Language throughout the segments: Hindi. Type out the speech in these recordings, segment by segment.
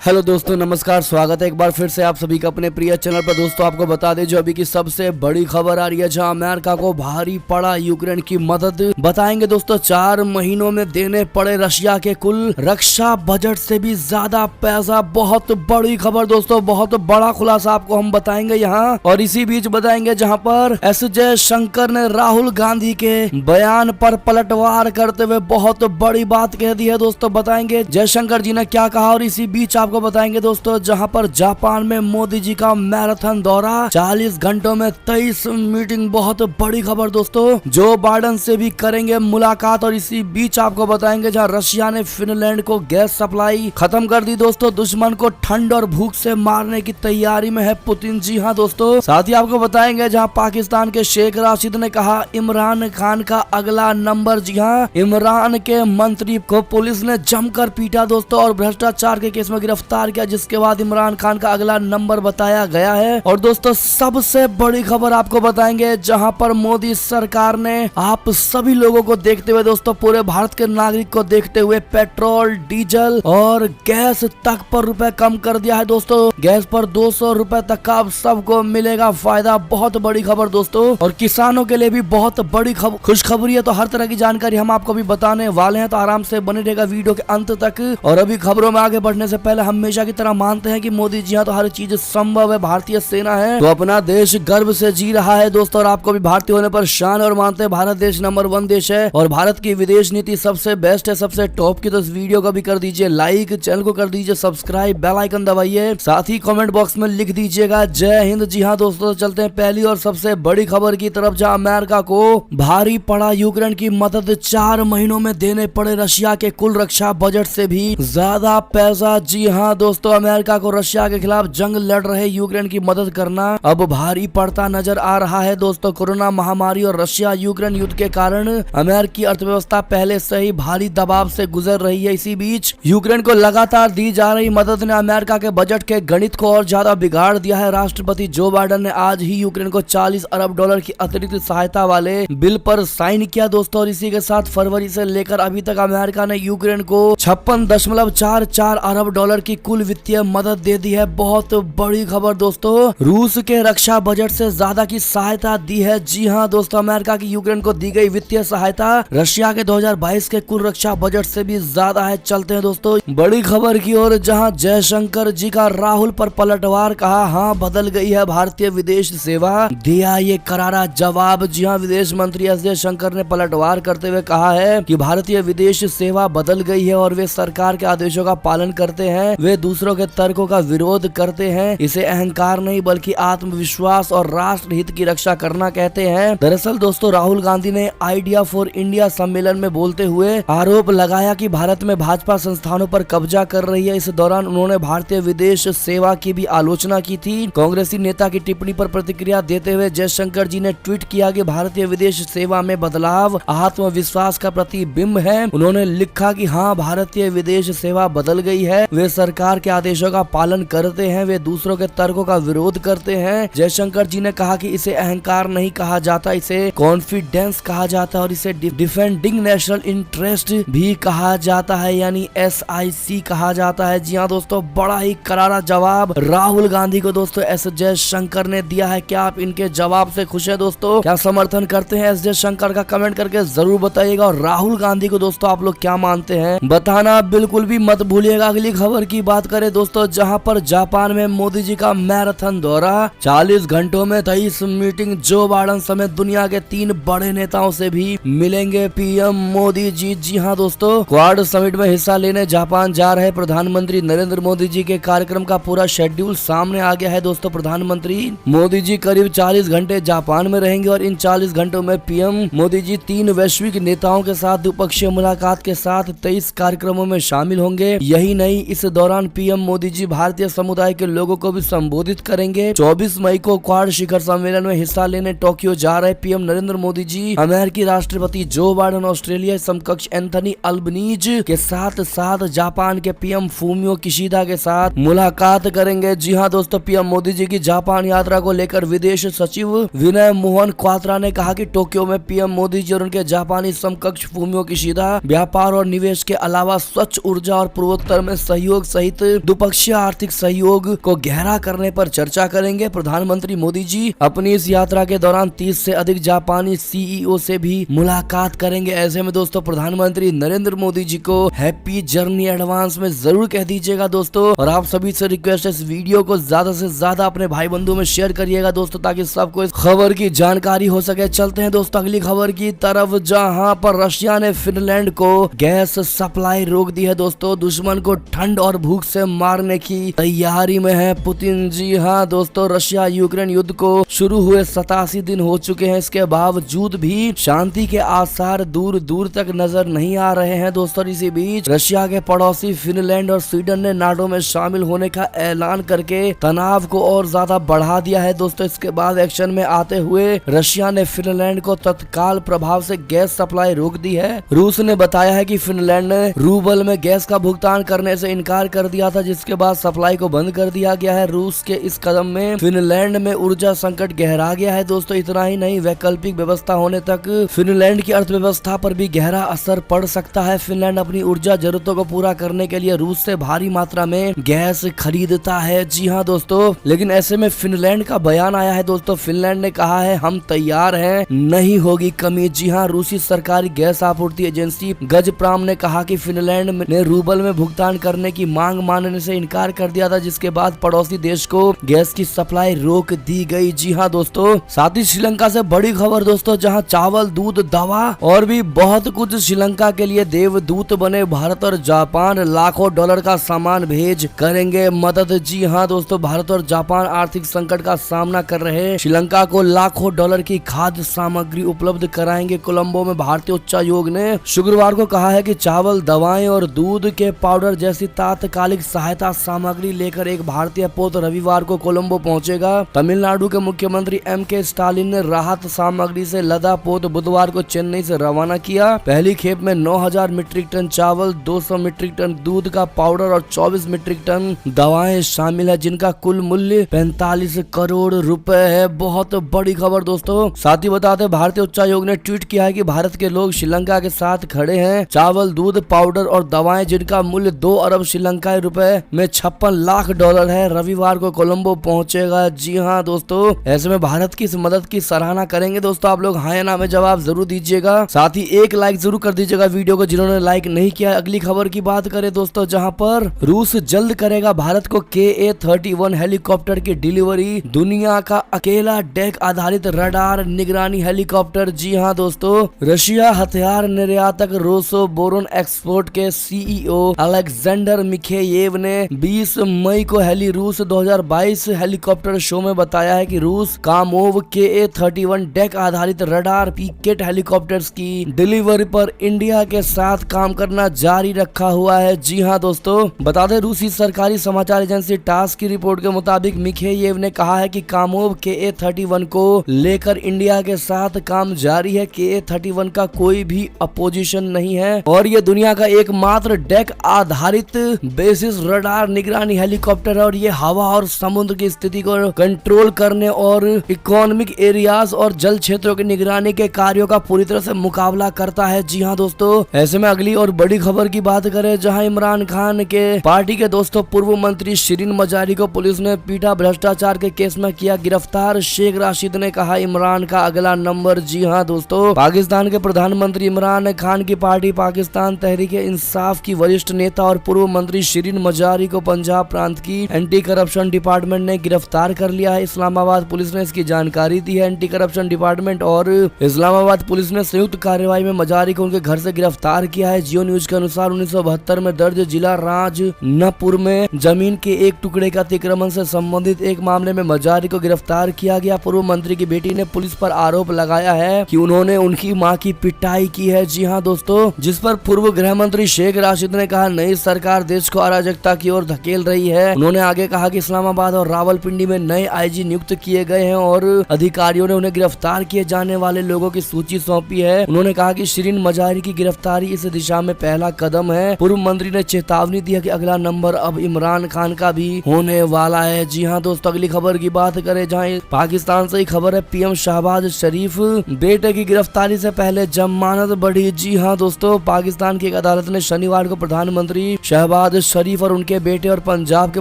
हेलो दोस्तों, नमस्कार। स्वागत है एक बार फिर से आप सभी का अपने प्रिय चैनल पर। दोस्तों आपको बता दें जो अभी की सबसे बड़ी खबर आ रही है, जहां अमेरिका को भारी पड़ा यूक्रेन की मदद। बताएंगे दोस्तों 4 महीनों में देने पड़े रशिया के कुल रक्षा बजट से भी ज्यादा पैसा। बहुत बड़ी खबर दोस्तों, बहुत बड़ा खुलासा आपको हम बताएंगे यहाँ। और इसी बीच बताएंगे जहाँ पर एस जयशंकर ने राहुल गांधी के बयान पर पलटवार करते हुए बहुत बड़ी बात कह दी है। दोस्तों बताएंगे जयशंकर जी ने क्या कहा। और इसी बीच आपको बताएंगे दोस्तों जहां पर जापान में मोदी जी का मैराथन दौरा, 40 घंटों में 23 मीटिंग। बहुत बड़ी खबर दोस्तों, जो बाइडेन से भी करेंगे मुलाकात। और इसी बीच आपको बताएंगे जहां रशिया ने फिनलैंड को गैस सप्लाई खत्म कर दी दोस्तों। दुश्मन को ठंड और भूख से मारने की तैयारी में है पुतिन। जी हाँ दोस्तों, साथ ही आपको बताएंगे जहां पाकिस्तान के शेख राशिद ने कहा इमरान खान का अगला नंबर। जी हाँ, इमरान के मंत्री को पुलिस ने जमकर पीटा दोस्तों और भ्रष्टाचार के केस में गिरफ्तार किया, जिसके बाद इमरान खान का अगला नंबर बताया गया है। और दोस्तों सबसे बड़ी खबर आपको बताएंगे जहां पर मोदी सरकार ने आप सभी लोगों को देखते हुए दोस्तों, पूरे भारत के नागरिक को देखते हुए पेट्रोल, डीजल और गैस तक पर रुपए कम कर दिया है दोस्तों। गैस पर 200 रुपए तक का अब सबको मिलेगा फायदा। बहुत बड़ी खबर दोस्तों, और किसानों के लिए भी बहुत बड़ी खुशखबरी है। तो हर तरह की जानकारी हम आपको भी बताने वाले हैं, तो आराम से बने रहेगा वीडियो के अंत तक। और अभी खबरों में आगे बढ़ने से पहले हमेशा की तरह मानते हैं कि मोदी जी हाँ तो हर चीज संभव है। भारतीय सेना है तो अपना देश गर्व से जी रहा है दोस्तों, और आपको भी भारतीय होने पर शान। और मानते हैं भारत देश नंबर 1 देश है और भारत की विदेश नीति सबसे बेस्ट है, सबसे टॉप की। तो इस वीडियो को भी कर दीजिए लाइक, चैनल को कर दीजिए सब्सक्राइब, बेल आइकन दबाइए, साथ ही कमेंट बॉक्स में लिख दीजिएगा जय हिंद। जी हाँ दोस्तों, चलते हैं पहली और सबसे बड़ी खबर की तरफ, जहाँ अमेरिका को भारी पड़ा यूक्रेन की मदद। 4 महीनों में देने पड़े रशिया के कुल रक्षा बजट से भी ज्यादा पैसा। जी हाँ दोस्तों, अमेरिका को रशिया के खिलाफ जंग लड़ रहे यूक्रेन की मदद करना अब भारी पड़ता नजर आ रहा है दोस्तों। कोरोना महामारी और रशिया यूक्रेन युद्ध के कारण अमेरिकी अर्थव्यवस्था पहले से ही भारी दबाव से गुजर रही है। इसी बीच यूक्रेन को लगातार दी जा रही मदद ने अमेरिका के बजट के गणित को और ज्यादा बिगाड़ दिया है। राष्ट्रपति जो बाइडेन ने आज ही यूक्रेन को $40 अरब की अतिरिक्त सहायता वाले बिल पर साइन किया दोस्तों। और इसी के साथ फरवरी से लेकर अभी तक अमेरिका ने यूक्रेन को $56.44 अरब की कुल वित्तीय मदद दे दी है। बहुत बड़ी खबर दोस्तों, रूस के रक्षा बजट से ज्यादा की सहायता दी है। जी हाँ दोस्तों, अमेरिका की यूक्रेन को दी गई वित्तीय सहायता रशिया के 2022 के कुल रक्षा बजट से भी ज्यादा है। चलते हैं दोस्तों बड़ी खबर की ओर, जहां जयशंकर जी का राहुल पर पलटवार। कहा हाँ बदल गई है भारतीय विदेश सेवा, दिया ये करारा जवाब। जी हाँ, विदेश मंत्री एस जयशंकर ने पलटवार करते हुए कहा है कि भारतीय विदेश सेवा बदल गई है और वे सरकार के आदेशों का पालन करते हैं, वे दूसरों के तर्कों का विरोध करते हैं। इसे अहंकार नहीं बल्कि आत्मविश्वास और राष्ट्र हित की रक्षा करना कहते हैं। दरअसल दोस्तों राहुल गांधी ने आइडिया फॉर इंडिया सम्मेलन में बोलते हुए आरोप लगाया कि भारत में भाजपा संस्थानों पर कब्जा कर रही है। इस दौरान उन्होंने भारतीय विदेश सेवा की भी आलोचना की थी। कांग्रेसी नेता की टिप्पणी पर प्रतिक्रिया देते हुए जयशंकर जी ने ट्वीट किया कि भारतीय विदेश सेवा में बदलाव आत्मविश्वास का प्रतिबिंब है। उन्होंने लिखा कि हाँ भारतीय विदेश सेवा बदल गई है, वे सरकार के आदेशों का पालन करते हैं, वे दूसरों के तर्कों का विरोध करते हैं। जयशंकर जी ने कहा कि इसे अहंकार नहीं कहा जाता, इसे कॉन्फिडेंस कहा जाता है और इसे डिफेंडिंग नेशनल इंटरेस्ट भी कहा जाता है, यानी SIC कहा जाता है। जी हाँ दोस्तों, बड़ा ही करारा जवाब राहुल गांधी को दोस्तों एस जयशंकर ने दिया है। क्या आप इनके जवाब से खुश है दोस्तों? क्या समर्थन करते हैं एस जयशंकर का? कमेंट करके जरूर बताइएगा। और राहुल गांधी को दोस्तों आप लोग क्या मानते हैं बताना बिल्कुल भी मत भूलिएगा। अगली खबर की बात करें दोस्तों, जहां पर जापान में मोदी जी का मैराथन दौरा, 40 घंटों में 23 मीटिंग। जो बाइडेन समेत दुनिया के 3 बड़े नेताओं से भी मिलेंगे पीएम मोदी जी। जी हाँ दोस्तों, क्वाड समिट में हिस्सा लेने जापान जा रहे प्रधानमंत्री नरेंद्र मोदी जी के कार्यक्रम का पूरा शेड्यूल सामने आ गया है दोस्तों। प्रधानमंत्री मोदी जी करीब 40 घंटे जापान में रहेंगे और इन 40 घंटों में पीएम मोदी जी 3 वैश्विक नेताओं के साथ द्विपक्षीय मुलाकात के साथ 23 कार्यक्रमों में शामिल होंगे। यही नहीं, इस दौरान पीएम मोदी जी भारतीय समुदाय के लोगों को भी संबोधित करेंगे। 24 मई को क्वाड शिखर सम्मेलन में हिस्सा लेने टोक्यो जा रहे पीएम नरेंद्र मोदी जी अमेरिकी राष्ट्रपति जो बाइडेन, ऑस्ट्रेलिया समकक्ष एंथनी अल्बनीज के साथ साथ जापान के पीएम फूमियो किशिदा के साथ मुलाकात करेंगे। जी हाँ दोस्तों, पीएम मोदी जी की जापान यात्रा को लेकर विदेश सचिव विनय मोहन क्वात्रा ने कहा कि टोक्यो में पीएम मोदी जी और उनके जापानी समकक्ष फूमियो किशिदा व्यापार और निवेश के अलावा स्वच्छ ऊर्जा और पूर्वोत्तर में सहयोग सहित द्विपक्षीय आर्थिक सहयोग को गहरा करने पर चर्चा करेंगे। प्रधानमंत्री मोदी जी अपनी इस यात्रा के दौरान 30 से अधिक जापानी सीईओ से भी मुलाकात करेंगे। ऐसे में दोस्तों प्रधानमंत्री नरेंद्र मोदी जी को हैप्पी जर्नी एडवांस में जरूर कह दीजिएगा दोस्तों। और आप सभी से रिक्वेस्ट है, इस वीडियो को ज्यादा से ज्यादा अपने भाई बंधु में शेयर करिएगा दोस्तों, ताकि सबको इस खबर की जानकारी हो सके। चलते हैं दोस्तों अगली खबर की तरफ, जहां पर रशिया ने फिनलैंड को गैस सप्लाई रोक दी है दोस्तों। दुश्मन को ठंड और भूख से मारने की तैयारी में है पुतिन। जी हाँ दोस्तों, रशिया यूक्रेन युद्ध को शुरू हुए 87 दिन हो चुके हैं, इसके बावजूद भी शांति के आसार दूर दूर तक नजर नहीं आ रहे हैं दोस्तों। इसी बीच रशिया के पड़ोसी फिनलैंड और स्वीडन ने नाटो में शामिल होने का ऐलान करके तनाव को और ज्यादा बढ़ा दिया है दोस्तों। इसके बाद एक्शन में आते हुए रशिया ने फिनलैंड को तत्काल प्रभाव से गैस सप्लाई रोक दी है। रूस ने बताया है कि फिनलैंड ने रूबल में गैस का भुगतान करने से इनकार कर दिया था, जिसके बाद सप्लाई को बंद कर दिया गया है। रूस के इस कदम में फिनलैंड में ऊर्जा संकट गहरा गया है दोस्तों। इतना ही नहीं, वैकल्पिक व्यवस्था होने तक फिनलैंड की अर्थव्यवस्था पर भी गहरा असर पड़ सकता है। फिनलैंड अपनी ऊर्जा जरूरतों को पूरा करने के लिए रूस से भारी मात्रा में गैस खरीदता है। जी हाँ दोस्तों, लेकिन ऐसे में फिनलैंड का बयान आया है दोस्तों। फिनलैंड ने कहा है, हम तैयार हैं, नहीं होगी कमी। जी हाँ, रूसी सरकारी गैस आपूर्ति एजेंसी गजप्राम ने कहा कि फिनलैंड ने रूबल में भुगतान करने की मांग मानने से इनकार कर दिया था, जिसके बाद पड़ोसी देश को गैस की सप्लाई रोक दी गई। जी हाँ दोस्तों, साथ ही श्रीलंका से बड़ी खबर दोस्तों, जहां चावल, दूध, दवा और भी बहुत कुछ श्रीलंका के लिए देवदूत बने भारत और जापान लाखों डॉलर का सामान भेज करेंगे मदद। जी हाँ दोस्तों, भारत और जापान आर्थिक संकट का सामना कर रहे श्रीलंका को लाखों डॉलर की खाद्य सामग्री उपलब्ध कराएंगे। कोलंबो में भारतीय उच्चायोग ने शुक्रवार को कहा है कि चावल, दवाएं और दूध के पाउडर जैसी तात्कालिक सहायता सामग्री लेकर एक भारतीय पोत रविवार को कोलंबो पहुंचेगा। तमिलनाडु के मुख्यमंत्री M.K. स्टालिन ने राहत सामग्री से लदा पोत बुधवार को चेन्नई से रवाना किया। पहली खेप में 9000 मीट्रिक टन चावल, 200 मीट्रिक टन दूध का पाउडर और 24 मीट्रिक टन दवाएं शामिल है, जिनका कुल मूल्य 45 करोड़ रुपए है। बहुत बड़ी खबर दोस्तों। साथ ही बताते भारतीय उच्चायोग ने ट्वीट किया है कि भारत के लोग श्रीलंका के साथ खड़े हैं। चावल, दूध, पाउडर और दवाएं जिनका मूल्य 2 अरब श्रीलंकाई रुपए में 56 लाख डॉलर है, रविवार को कोलंबो पहुंचेगा। जी हाँ दोस्तों, ऐसे में भारत की इस मदद की सराहना करेंगे दोस्तों। आप लोग हाँ या ना में जवाब जरूर दीजिएगा। साथ ही एक लाइक जरूर कर दीजिएगा वीडियो को जिन्होंने लाइक नहीं किया। अगली खबर की बात करें दोस्तों, जहां पर रूस जल्द करेगा भारत को KA-31 हेलीकॉप्टर की डिलीवरी। दुनिया का अकेला डेक आधारित रडार निगरानी हेलीकॉप्टर। जी हाँ दोस्तों, रशिया हथियार निर्यातक रोसोबोरोन एक्सपोर्ट के CEO अलेक्जेंडर मिखेयेव ने 20 मई को हेली रूस 2022 हेलीकॉप्टर शो में बताया है कि रूस कामोव KA-31 डेक आधारित रडार पीकेट हेलीकॉप्टर्स की डिलीवरी पर इंडिया के साथ काम करना जारी रखा हुआ है। जी हाँ दोस्तों, बता दें रूसी सरकारी समाचार एजेंसी टास की रिपोर्ट के मुताबिक मिखेयेव ने कहा है कि कामोव KA-31 को लेकर इंडिया के साथ काम जारी है। KA-31 का कोई भी अपोजिशन नहीं है और ये दुनिया का एकमात्र डेक आधारित बेसिस रडार निगरानी हेलीकॉप्टर है और ये हवा और समुद्र की स्थिति को कंट्रोल करने और इकोनॉमिक एरियाज और जल क्षेत्रों की निगरानी के कार्यों का पूरी तरह से मुकाबला करता है। जी हाँ दोस्तों, ऐसे में अगली और बड़ी खबर की बात करें, जहां इमरान खान के पार्टी के दोस्तों पूर्व मंत्री शिरीन मजारी को पुलिस ने पीटा भ्रष्टाचार के केस में किया गिरफ्तार। शेख राशिद ने कहा इमरान का अगला नंबर। जी हाँ दोस्तों, पाकिस्तान के प्रधानमंत्री इमरान खान की पार्टी पाकिस्तान तहरीक-ए-इंसाफ की वरिष्ठ नेता और पूर्व मंत्री शिरीन मजारी को पंजाब प्रांत की एंटी करप्शन डिपार्टमेंट ने गिरफ्तार कर लिया है। इस्लामाबाद पुलिस ने इसकी जानकारी दी है। एंटी करप्शन डिपार्टमेंट और इस्लामाबाद पुलिस ने संयुक्त कार्रवाई में मजारी को उनके घर से गिरफ्तार किया है। जियो न्यूज के अनुसार 1972 में दर्ज जिला राजनपुर में जमीन के एक टुकड़े का अतिक्रमण से संबंधित एक मामले में मजारी को गिरफ्तार किया गया। पूर्व मंत्री की बेटी ने पुलिस पर आरोप लगाया है कि उन्होंने उनकी मां की पिटाई की है। जी हाँ दोस्तों, जिस पर पूर्व गृह मंत्री शेख राशिद ने कहा नई सरकार देश को अराजकता की ओर धकेल रही है। उन्होंने आगे कहा कि इस्लामाबाद और रावलपिंडी में नए IG नियुक्त किए गए हैं और अधिकारियों ने उन्हें गिरफ्तार किए जाने वाले लोगों की सूची सौंपी है। उन्होंने कहा कि शिरीन मजारी की गिरफ्तारी इस दिशा में पहला कदम है। पूर्व मंत्री ने चेतावनी दी है कि अगला नंबर अब इमरान खान का भी होने वाला है। जी हाँ दोस्तों, अगली खबर की बात करें, जहाँ पाकिस्तान से ही खबर है, PM शहबाज शरीफ बेटे की गिरफ्तारी से पहले जमानत बढ़ी। जी हाँ दोस्तों, पाकिस्तान की एक अदालत ने शनिवार को प्रधानमंत्री शहबाज शहबाज शरीफ और उनके बेटे और पंजाब के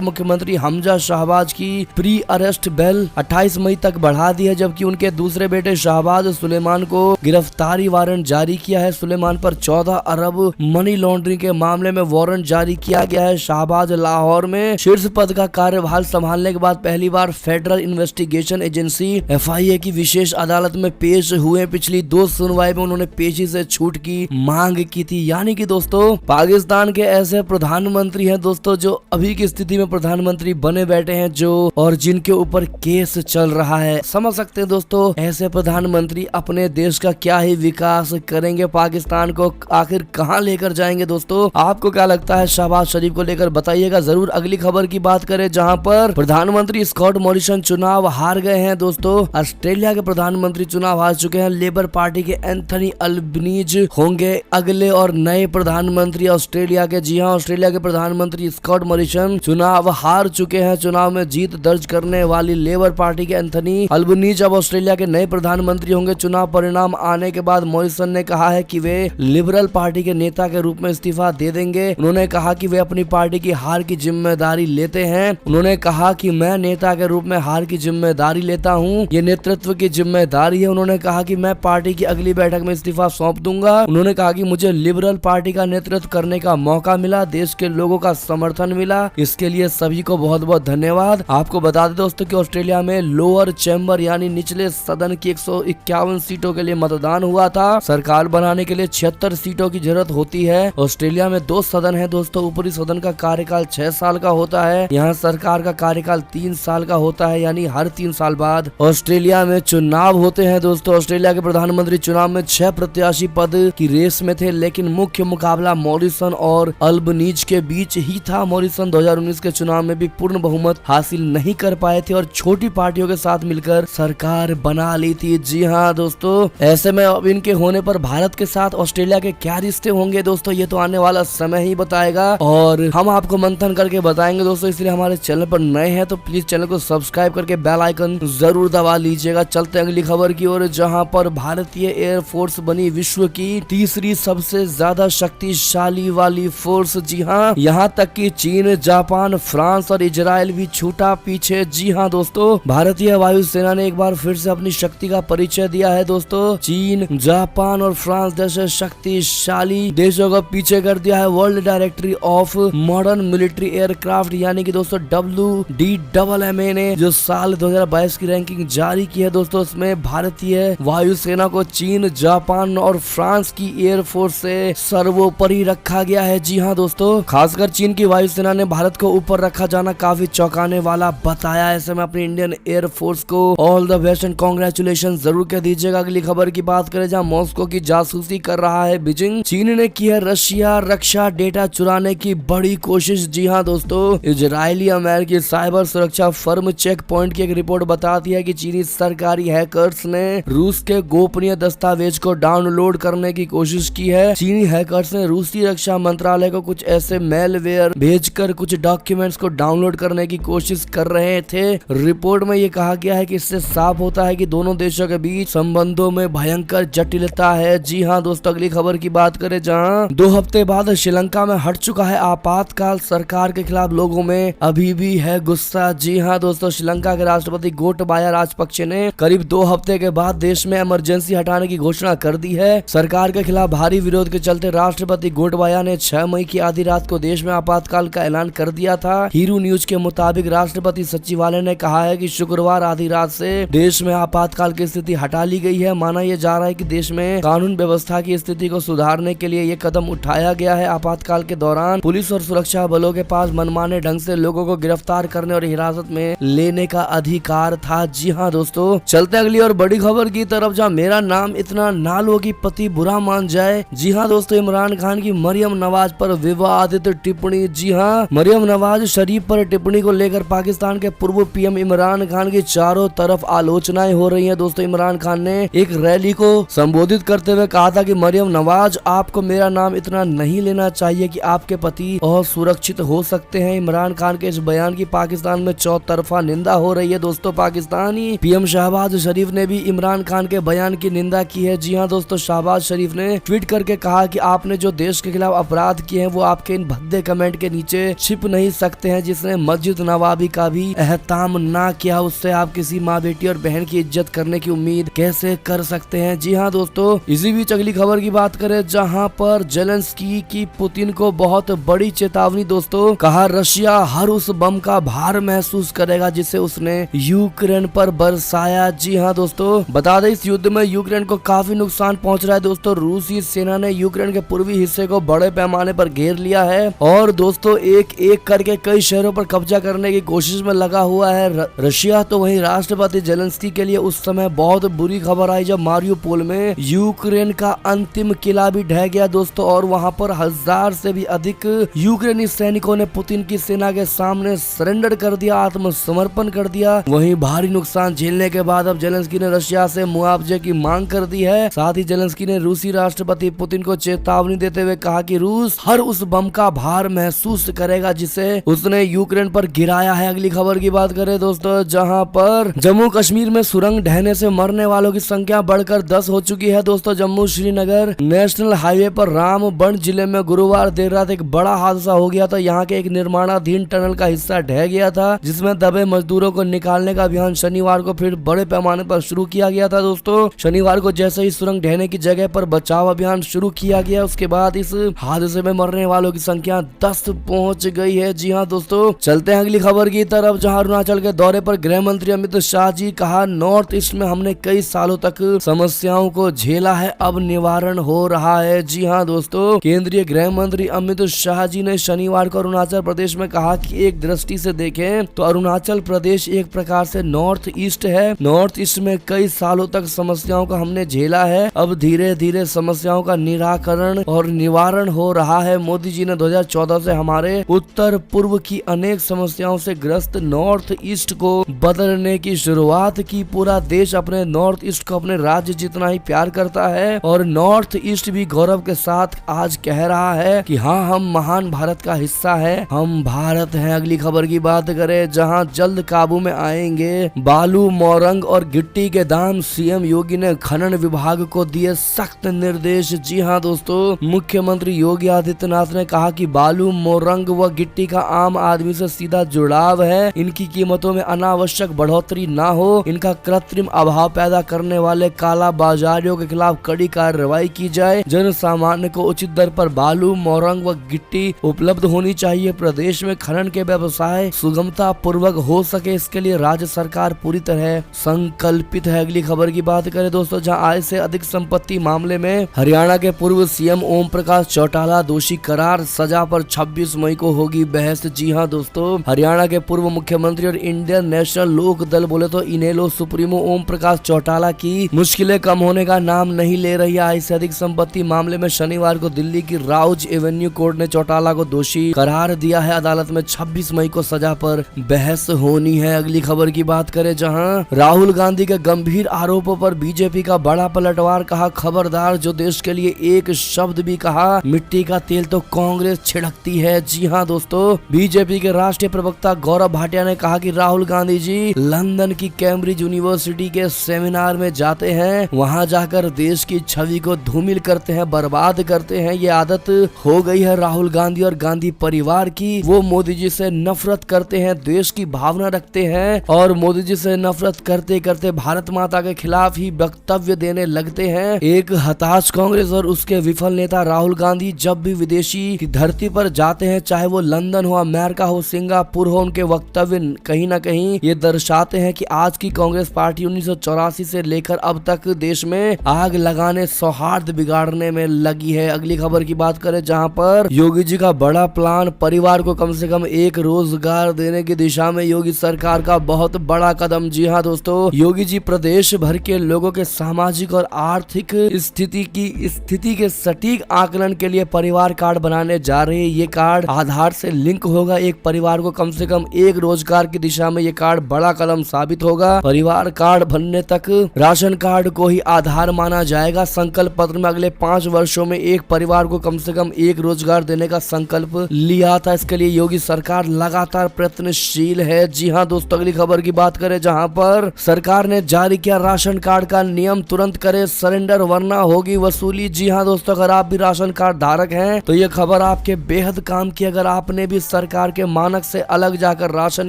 मुख्यमंत्री हमजा शहबाज की प्री अरेस्ट बेल 28 मई तक बढ़ा दी है, जबकि उनके दूसरे बेटे शहबाज सुलेमान को गिरफ्तारी वारंट जारी किया है। सुलेमान पर 14 अरब मनी लॉन्ड्रिंग के मामले में वारंट जारी किया गया है। शहबाज लाहौर में शीर्ष पद का कार्यभार संभालने के बाद पहली बार फेडरल इन्वेस्टिगेशन एजेंसी FIA की विशेष अदालत में पेश हुए। पिछली 2 सुनवाई में उन्होंने पेशी से छूट की मांग की थी। यानी कि दोस्तों पाकिस्तान के ऐसे प्रधानमंत्री हैं दोस्तों जो अभी की स्थिति में प्रधानमंत्री बने बैठे हैं जो और जिनके ऊपर केस चल रहा है। समझ सकते हैं दोस्तों ऐसे प्रधानमंत्री अपने देश का क्या ही विकास करेंगे, पाकिस्तान को आखिर कहां लेकर जाएंगे। दोस्तों आपको क्या लगता है शहबाज शरीफ को लेकर, बताइएगा जरूर। अगली खबर की बात करें जहां पर प्रधानमंत्री स्कॉट मॉरिसन चुनाव हार गए हैं। दोस्तों ऑस्ट्रेलिया के प्रधानमंत्री चुनाव हार चुके हैं। लेबर पार्टी के एंथनी अल्बनीज होंगे अगले और नए प्रधानमंत्री ऑस्ट्रेलिया के। जी हां, ऑस्ट्रेलिया के प्रधानमंत्री स्कॉट मॉरिसन चुनाव हार चुके हैं। चुनाव में जीत दर्ज करने वाली लेबर पार्टी के एंथनी अल्बनीज अब ऑस्ट्रेलिया के नए प्रधानमंत्री होंगे। चुनाव परिणाम आने के बाद मॉरिसन ने कहा है कि वे लिबरल पार्टी के नेता के रूप में इस्तीफा दे देंगे। उन्होंने कहा कि वे अपनी पार्टी की हार की जिम्मेदारी लेते हैं। उन्होंने कहा कि मैं नेता के रूप में हार की जिम्मेदारी लेता हूं, ये नेतृत्व की जिम्मेदारी है। उन्होंने कहा कि मैं पार्टी की अगली बैठक में इस्तीफा सौंप दूंगा। उन्होंने कहा कि मुझे लिबरल पार्टी का नेतृत्व करने का मौका मिला, देश के लोगों का समर्थन मिला, इसके लिए सभी को बहुत बहुत धन्यवाद। आपको बता दें दोस्तों कि ऑस्ट्रेलिया में लोअर चैम्बर यानी निचले सदन की 151 सीटों के लिए मतदान हुआ था। सरकार बनाने के लिए 76 सीटों की जरूरत होती है। ऑस्ट्रेलिया में 2 सदन है दोस्तों। ऊपरी सदन का कार्यकाल 6 साल का होता है। यहाँ सरकार का कार्यकाल 3 साल का होता है, यानी हर 3 साल बाद ऑस्ट्रेलिया में चुनाव होते हैं। दोस्तों ऑस्ट्रेलिया के प्रधानमंत्री चुनाव में 6 प्रत्याशी पद की रेस में थे, लेकिन मुख्य मुकाबला मॉरिसन और अल्बनीज के बीच ही था। मॉरिसन 2019 के चुनाव में भी पूर्ण बहुमत हासिल नहीं कर पाए थे और छोटी पार्टियों के साथ मिलकर सरकार बना ली थी। जी हाँ दोस्तों, ऐसे में अब इनके होने पर भारत के साथ ऑस्ट्रेलिया के क्या रिश्ते होंगे दोस्तों, ये तो आने वाला समय ही बताएगा और हम आपको मंथन करके बताएंगे दोस्तों। इसलिए हमारे चैनल पर नए हैं तो प्लीज चैनल को सब्सक्राइब करके बेल आइकन जरूर दबा लीजिएगा। चलते अगली खबर की ओर, जहां पर भारतीय एयरफोर्स बनी विश्व की तीसरी सबसे ज्यादा शक्तिशाली वाली फोर्स। जी हाँ, यहाँ तक कि चीन, जापान, फ्रांस और इजराइल भी छूटा पीछे। जी हाँ दोस्तों, भारतीय वायुसेना ने एक बार फिर से अपनी शक्ति का परिचय दिया है दोस्तों। चीन, जापान और फ्रांस जैसे शक्तिशाली देशों को पीछे कर दिया है। World directory of modern military aircraft यानी कि दोस्तों WDMMA ने जो साल 2022 की रैंकिंग जारी की है दोस्तों, उसमें भारतीय वायुसेना को चीन, जापान और फ्रांस की एयरफोर्स से सर्वोपरि रखा गया है। जी हाँ दोस्तों, खासकर चीन की वायुसेना ने भारत को ऊपर रखा जाना काफी चौंकाने वाला बताया। ऐसे में अपनी इंडियन एयरफोर्स को all the best and congratulation जरूर कह दीजिएगा। अगली खबर की बात करें जहां मॉस्को की जासूसी कर रहा है बीजिंग। चीन ने की है रशिया रक्षा डेटा चुराने की बड़ी कोशिश। जी हाँ दोस्तों, इजरायली अमेरिकी साइबर सुरक्षा फर्म चेक पॉइंट की एक रिपोर्ट बताती है कि चीनी सरकारी हैकर्स ने रूस के गोपनीय दस्तावेज को डाउनलोड करने की कोशिश की है। चीनी हैकर्स ने रूसी रक्षा मंत्रालय को कुछ ऐसे मेलवेयर भेजकर कुछ डॉक्यूमेंट्स को डाउनलोड करने की कोशिश कर रहे थे। रिपोर्ट में ये कहा गया है कि इससे साफ होता है कि दोनों देशों के बीच संबंधों में भयंकर जटिलता है। जी हाँ दोस्तों, अगली खबर की बात करें जहां 2 हफ्ते बाद श्रीलंका में हट चुका है आपातकाल। सरकार के खिलाफ लोगों में अभी भी है गुस्सा। जी हाँ दोस्तों, श्रीलंका के राष्ट्रपति गोटबाया राजपक्षे ने करीब 2 हफ्ते के बाद देश में इमरजेंसी हटाने की घोषणा कर दी है। सरकार के खिलाफ भारी विरोध के चलते राष्ट्रपति गोटबाया ने 6 मई की आधी रात को देश में आपातकाल का ऐलान कर दिया था। हीरू न्यूज के मुताबिक राष्ट्रपति सचिवालय ने कहा है कि शुक्रवार आधी रात से देश में आपातकाल की स्थिति हटा ली गई है। माना यह जा रहा है कि देश में कानून व्यवस्था की स्थिति को सुधारने के लिए ये कदम उठाया गया है। आपातकाल के दौरान पुलिस और सुरक्षा बलों के पास मनमाने ढंग से लोगों को गिरफ्तार करने और हिरासत में लेने का अधिकार था। जी हाँ दोस्तों, चलते अगली और बड़ी खबर की तरफ जहाँ मेरा नाम इतना ना लो कि पति बुरा मान जाए। जी हाँ दोस्तों, इमरान खान की मरियम नवाज पर विवादित टिप्पणी। जी हाँ, मरियम नवाज शरीफ पर टिप्पणी को लेकर पाकिस्तान के पूर्व PM इमरान खान की चारों तरफ आलोचनाएं हो रही हैं। दोस्तों इमरान खान ने एक रैली को संबोधित करते हुए कहा था कि मरियम नवाज, आपको मेरा नाम इतना नहीं लेना चाहिए कि आपके पति और सुरक्षित हो सकते हैं। इमरान खान के इस बयान की पाकिस्तान में चौतरफा निंदा हो रही है। दोस्तों पाकिस्तानी PM शहबाज शरीफ ने भी इमरान खान के बयान की निंदा की है। जी हाँ दोस्तों, शहबाज शरीफ ने ट्वीट करके कहा कि आपने जो देश के खिलाफ अपराध किए हैं वो आपके इन भद्दे कमेंट के नीचे छिप नहीं सकते हैं। जिसने मस्जिद नवाबी का भी एहतराम ना किया, उससे आप किसी माँ बेटी और बहन की इज्जत करने की उम्मीद कैसे कर सकते हैं। जी हाँ दोस्तों, इसी बीच अगली खबर की बात करें जहां पर जेलेंस्की की पुतिन को बहुत बड़ी चेतावनी दोस्तों। कहा रशिया हर उस बम का भार महसूस करेगा जिसे उसने यूक्रेन पर बरसाया। जी हाँ दोस्तों, बता दें इस युद्ध में यूक्रेन को काफी नुकसान पहुंच रहा है दोस्तों। रूसी सेना ने यूक्रेन के पूर्वी हिस्से को बड़े पैमाने पर घेर लिया है और दोस्तों एक एक करके कई शहरों पर कब्जा करने की कोशिश में लगा हुआ है रशिया। तो वहीं राष्ट्रपति जेलेंस्की के लिए उस समय बहुत बुरी खबर आई जब मारियोपोल में यूक्रेन का अंतिम किला भी ढह गया दोस्तों और वहां पर 1000 से भी अधिक यूक्रेनी सैनिकों ने पुतिन की सेना के सामने सरेंडर कर दिया, आत्मसमर्पण कर दिया। वहीं भारी नुकसान झेलने के बाद अब जेलेंस्की ने रशिया से मुआवजे की मांग कर दी है। साथ ही जेलेंस्की ने रूसी राष्ट्रपति पुतिन को चेतावनी देते हुए कहा कि रूस हर उस बम का भार महसूस करेगा जिसे उसने यूक्रेन पर गिराया है। अगली खबर की बात करें दोस्तों, जहां पर जम्मू कश्मीर में सुरंग ढहने से मरने वालों की संख्या बढ़कर 10 हो चुकी है दोस्तों। जम्मू श्रीनगर नेशनल हाईवे पर रामबन जिले में गुरुवार देर रात एक बड़ा हादसा हो गया था। यहाँ के एक निर्माणाधीन टनल का हिस्सा ढह गया था जिसमें दबे मजदूरों को निकालने का अभियान शनिवार को फिर बड़े पैमाने पर शुरू किया गया था दोस्तों। शनिवार को जैसे ही सुरंग ढहने की जगह पर बचाव अभियान शुरू किया गया उसके बाद इस हादसे में मरने वालों की संख्या 10 पहुंच गई है। जी हाँ दोस्तों, चलते हैं अगली खबर की तरफ जहां अरुणाचल के दौरे पर गृह मंत्री अमित शाह जी कहा नॉर्थ ईस्ट में हमने कई सालों तक समस्याओं को झेला है, अब निवारण हो रहा है। जी हाँ दोस्तों, केंद्रीय गृह मंत्री अमित शाह जी ने शनिवार को अरुणाचल प्रदेश में कहा कि एक दृष्टि से देखें तो अरुणाचल प्रदेश एक प्रकार से नॉर्थ ईस्ट है। नॉर्थ ईस्ट में कई सालों तक समस्याओं का हमने झेला है, अब धीरे धीरे समस्याओं का निराकरण और निवारण हो रहा है। मोदी जी ने 2014 से हमारे उत्तर पूर्व की अनेक समस्याओं से ग्रस्त नॉर्थ ईस्ट को बदलने की शुरुआत की। पूरा देश अपने नॉर्थ ईस्ट को अपने राज्य जितना ही प्यार करता है और नॉर्थ ईस्ट भी गौरव के साथ आज कह रहा है कि हाँ, हम महान भारत का हिस्सा है, हम भारत हैं। अगली खबर की बात करें जहां जल्द काबू में आएंगे बालू, मोरंग और गिट्टी के दाम। सीएम योगी ने खनन विभाग को दिए सख्त निर्देश। जी हाँ दोस्तों, मुख्यमंत्री योगी आदित्यनाथ ने कहा कि बालू, मोरंग व गिट्टी का आम आदमी से सीधा जुड़ाव है, इनकी कीमतों में अनावश्यक बढ़ोतरी ना हो, इनका कृत्रिम अभाव पैदा करने वाले काला बाजारियों के खिलाफ कड़ी कार्रवाई की जाए, जन सामान्य को उचित दर पर बालू, मोरंग व गिट्टी उपलब्ध होनी चाहिए। प्रदेश में खनन के व्यवसाय सुगमता पूर्वक हो सके, इसके लिए राज्य सरकार पूरी तरह संकल्पित है। अगली खबर की बात करें दोस्तों, जहां आय से अधिक संपत्ति मामले में हरियाणा के पूर्व सीएम ओम प्रकाश चौटाला दोषी करार, सजा पर 26 मई को होगी बहस। जी हाँ दोस्तों, हरियाणा के पूर्व मुख्यमंत्री और इंडियन नेशनल लोक दल बोले तो इनेलो सुप्रीमो ओम प्रकाश चौटाला की मुश्किलें कम होने का नाम नहीं ले रही है। आय से अधिक संपत्ति मामले में शनिवार को दिल्ली की राउज एवेन्यू कोर्ट ने चौटाला को दोषी करार दिया है। अदालत में 26 मई को सजा पर बहस होनी है। अगली खबर की बात करें जहां राहुल गांधी के गंभीर आरोपों पर बीजेपी का बड़ा पलटवार। कहा खबरदार, जो देश के लिए एक शब्द भी कहा मिट्टी का तेल तो कांग्रेस छिड़कती है। जी हाँ दोस्तों, बीजेपी के राष्ट्रीय प्रवक्ता गौरव भाटिया ने कहा कि राहुल गांधी जी लंदन की कैम्ब्रिज यूनिवर्सिटी के सेमिनार में जाते हैं, वहां जाकर देश की छवि को धूमिल करते हैं, बर्बाद करते हैं। ये आदत हो गई है राहुल गांधी और गांधी परिवार की। वो मोदी जी से नफरत करते हैं, देश की भावना रखते हैं और मोदी जी से नफरत करते करते भारत माता के खिलाफ ही वक्तव्य देने लगते हैं। एक हताश कांग्रेस और उसके विफल नेता राहुल गांधी जब भी विदेशी की धरती पर जाते हैं, चाहे वो लंदन हो, अमेरिका हो, सिंगापुर हो, उनके वक्तव्य कहीं ना कहीं ये दर्शाते हैं कि आज की कांग्रेस पार्टी 1984 से लेकर अब तक देश में आग लगाने, सौहार्द बिगाड़ने में लगी है। अगली खबर की बात करें जहां पर योगी जी का बड़ा प्लान, परिवार को कम से कम एक रोजगार देने की दिशा में योगी सरकार का बहुत बड़ा कदम। जी हाँ दोस्तों, योगी जी प्रदेश भर के लोगों के सामाजिक और आर्थिक स्थिति के सटीक आकलन के लिए परिवार कार्ड बनाने जा रहे हैं। ये कार्ड आधार से लिंक होगा। एक परिवार को कम से कम एक रोजगार की दिशा में ये कार्ड बड़ा कदम साबित होगा। परिवार कार्ड बनने तक राशन कार्ड को ही आधार माना जाएगा। संकल्प पत्र में अगले 5 वर्षों में एक परिवार को कम से कम एक रोजगार देने का संकल्प लिया था। इसके लिए योगी सरकार लगातार प्रयत्नशील है। जी हाँ दोस्तों, अगली खबर की बात करें जहां पर सरकार ने जारी किया राशन कार्ड का नियम, तुरंत करे सरेंडर वरना होगी वसूली। जी हाँ दोस्तों, अगर आप भी राशन कार्ड धारक हैं तो ये खबर आपके बेहद काम किया। अगर आपने भी सरकार के मानक से अलग जाकर राशन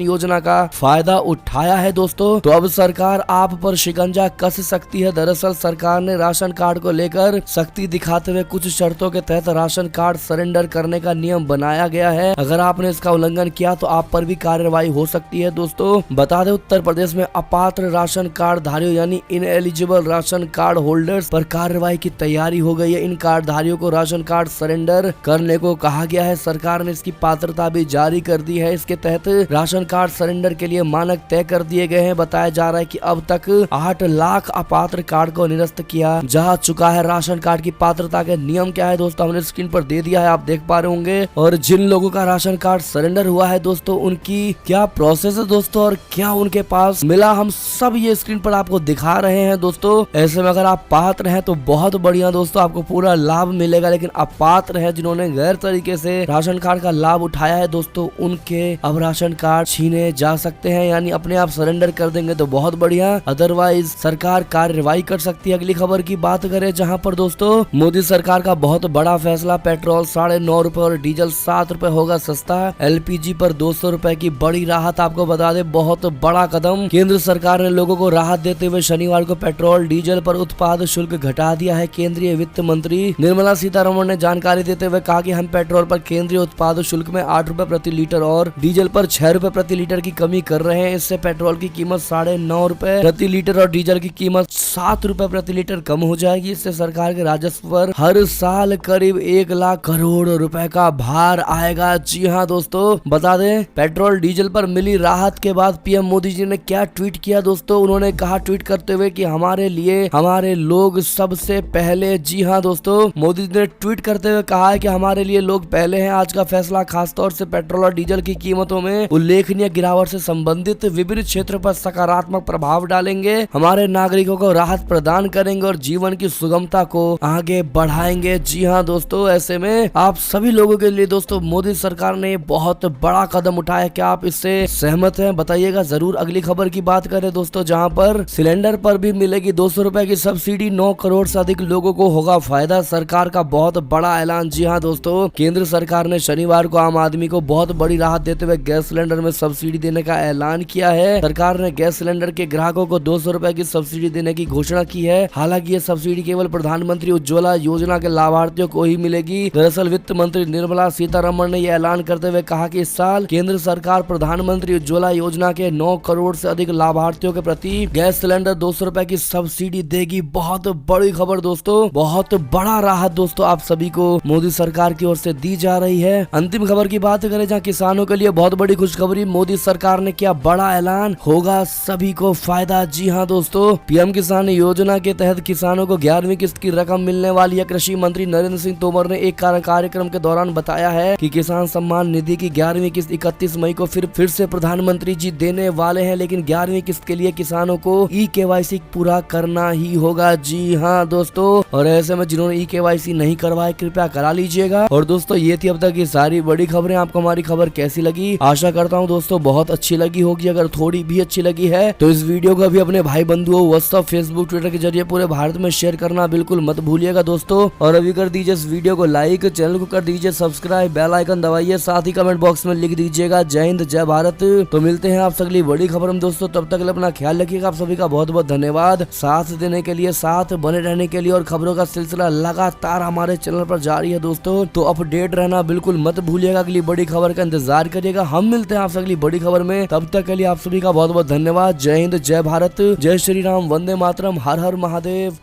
योजना का फायदा उठाया है दोस्तों, तो अब सरकार आप पर शिकंजा कस सकती है। दरअसल सरकार ने राशन कार्ड को लेकर सख्ती दिखाते हुए कुछ शर्तों के तहत राशन कार्ड सरेंडर करने का नियम बनाया गया है। अगर आपने इसका उल्लंघन किया तो आप पर भी कार्रवाई हो सकती है दोस्तों। बता दें, उत्तर प्रदेश में अपात्र राशन कार्ड धारियों यानी इनएलिजिबल राशन कार्ड होल्डर्स पर कार्रवाई की तैयारी हो गई है। इन कार्ड धारियों को राशन कार्ड सरेंडर करने को कहा गया है। सरकार ने इसकी पात्रता भी जारी कर दी है। इसके तहत राशन कार्ड सरेंडर के लिए मानक तय कर दिए गए हैं। बताया जा रहा है कि अब तक 8 लाख अपात्र कार्ड को निरस्त किया जा चुका है। राशन कार्ड की पात्रता के नियम क्या है दोस्तों, हमने स्क्रीन पर दे दिया है, आप देख पा रहे होंगे। और जिन लोगों का राशन कार्ड सरेंडर हुआ है दोस्तों, उनकी क्या प्रोसेस है दोस्तों और क्या उनके पास मिला, हम सब ये स्क्रीन पर आपको दिखा रहे हैं दोस्तों। ऐसे में अगर आप पात्र हैं तो बहुत बढ़िया दोस्तों, आपको पूरा लाभ मिलेगा। लेकिन अपात्र है, जिन्होंने गैर तरीके से राशन कार्ड का लाभ उठाया है दोस्तों, उनके अब राशन कार्ड छीने जा सकते हैं, यानी अपने आप सरेंडर कर देंगे तो बहुत बढ़िया, अदरवाइज सरकार कार्रवाई कर सकती है। अगली खबर की बात करें, जहां पर दोस्तों मोदी सरकार का बहुत बड़ा फैसला, पेट्रोल 9.5 रुपए और डीजल 7 रुपए होगा सस्ता। एलपीजी पर 200 रुपए की बड़ी राहत। आपको बता दें, बहुत बड़ा कदम केंद्र सरकार ने लोगों को राहत देते हुए शनिवार को पेट्रोल डीजल पर उत्पाद शुल्क घटा दिया है। केंद्रीय वित्त मंत्री निर्मला सीतारमण ने जानकारी देते हुए कहा कि हम पेट्रोल पर केंद्रीय उत्पाद शुल्क में 8 रुपए प्रति लीटर और डीजल पर 6 रुपए प्रति लीटर की कमी कर रहे हैं। इससे पेट्रोल की कीमत 9.5 रुपए प्रति लीटर और डीजल की कीमत 7 रुपए प्रति लीटर कम हो जाएगी। इससे सरकार के राजस्व पर हर साल करीब 1 लाख करोड़ रुपए का भार आएगा। जी हाँ दोस्तों, बता दें, पेट्रोल डीजल पर मिली राहत के बाद पीएम मोदी जी ने क्या ट्वीट किया दोस्तों। उन्होंने कहा ट्वीट करते हुए कि हमारे लिए हमारे लोग सबसे पहले। जी हाँ दोस्तों, मोदी जी ने ट्वीट करते हुए कहा है कि हमारे लिए लोग पहले हैं। आज का फैसला खासतौर से पेट्रोल और डीजल की कीमतों में उल्लेखनीय गिरावट से संबंधित विभिन्न क्षेत्रों पर सकारात्मक प्रभाव डालेंगे, हमारे नागरिकों को राहत प्रदान करेंगे और जीवन की सुगमता को आगे बढ़ाएंगे। जी हाँ दोस्तों, ऐसे में आप सभी लोगों के लिए दोस्तों मोदी सरकार ने बहुत बड़ा कदम उठाया। क्या आप इससे सहमत हैं, बताइएगा जरूर। अगली खबर की बात करें दोस्तों, जहां पर सिलेंडर पर भी मिलेगी 200 रुपए की सब्सिडी, 9 करोड़ से अधिक लोगों को होगा फायदा। सरकार का बहुत बड़ा ऐलान। जी हाँ दोस्तों, केंद्र सरकार ने शनिवार को आम आदमी को बहुत बड़ी राहत देते हुए गैस सिलेंडर में सब्सिडी देने का ऐलान किया है। सरकार ने गैस सिलेंडर के ग्राहकों को 200 रुपए की सब्सिडी देने की घोषणा की है। हालांकि ये सब्सिडी केवल प्रधानमंत्री उज्ज्वला योजना के लाभार्थियों को ही मिलेगी। दरअसल वित्त मंत्री निर्मला सीतारमण ने यह ऐलान करते हुए कहा कि इस साल केंद्र सरकार प्रधानमंत्री उज्ज्वला योजना के 9 करोड़ से अधिक लाभार्थियों के प्रति गैस सिलेंडर 200 रुपए की सब्सिडी देगी। बहुत बड़ी खबर दोस्तों, बहुत बड़ा राहत दोस्तों आप सभी को मोदी सरकार की ओर से दी जा रही है। अंतिम खबर की बात करें, जहां किसानों के लिए बहुत बड़ी खुशखबरी, मोदी सरकार ने किया बड़ा ऐलान, होगा सभी को फायदा। जी हाँ दोस्तों, पीएम किसान योजना के तहत किसानों को 11वीं किस्त की रकम मिलने वाली है। कृषि मंत्री नरेंद्र सिंह तोमर ने एक कार्यक्रम के दौरान बताया है कि किसान सम्मान निधि की 11वीं किस्त 31 मई को फिर से प्रधानमंत्री जी देने वाले हैं। लेकिन 11वीं किस्त के लिए किसानों को KYC पूरा करना ही होगा। जी हाँ दोस्तों, और ऐसे में जिन्होंने KYC नहीं करवाए कृपया करा लीजिएगा। और दोस्तों, ये थी अब तक की सारी बड़ी खबरें। आपको हमारी खबर कैसी लगी, आशा करता हूँ दोस्तों बहुत अच्छी लगी होगी। अगर थोड़ी भी अच्छी लगी है तो इस वीडियो को अभी अपने भाई बंधुओं व्हाट्सएप, फेसबुक, ट्विटर के जरिए पूरे भारत में शेयर करना बिल्कुल मत भूलिएगा दोस्तों। और अभी कर दीजिए इस वीडियो को लाइक, चैनल को कर दीजिए सब्सक्राइब, बेल आइकन दबाइए, साथ ही कमेंट बॉक्स में लिख दीजिएगा जय हिंद जय भारत। तो मिलते हैं आप अगली बड़ी खबर में दोस्तों, तब तक के लिए अपना ख्याल रखिएगा। आप सभी का बहुत बहुत धन्यवाद साथ देने के लिए, साथ बने रहने के लिए। और खबरों का सिलसिला लगातार हमारे चैनल पर जारी है दोस्तों, तो अपडेट रहना बिल्कुल मत भूलिएगा। अगली बड़ी खबर का इंतजार करिएगा। हम मिलते हैं आपसे अगली बड़ी खबर में, तब तक के लिए आप सभी का बहुत बहुत धन्यवाद। जय हिंद जय भारत, जय श्री राम, वंदे मातरम, हर हर महादेव।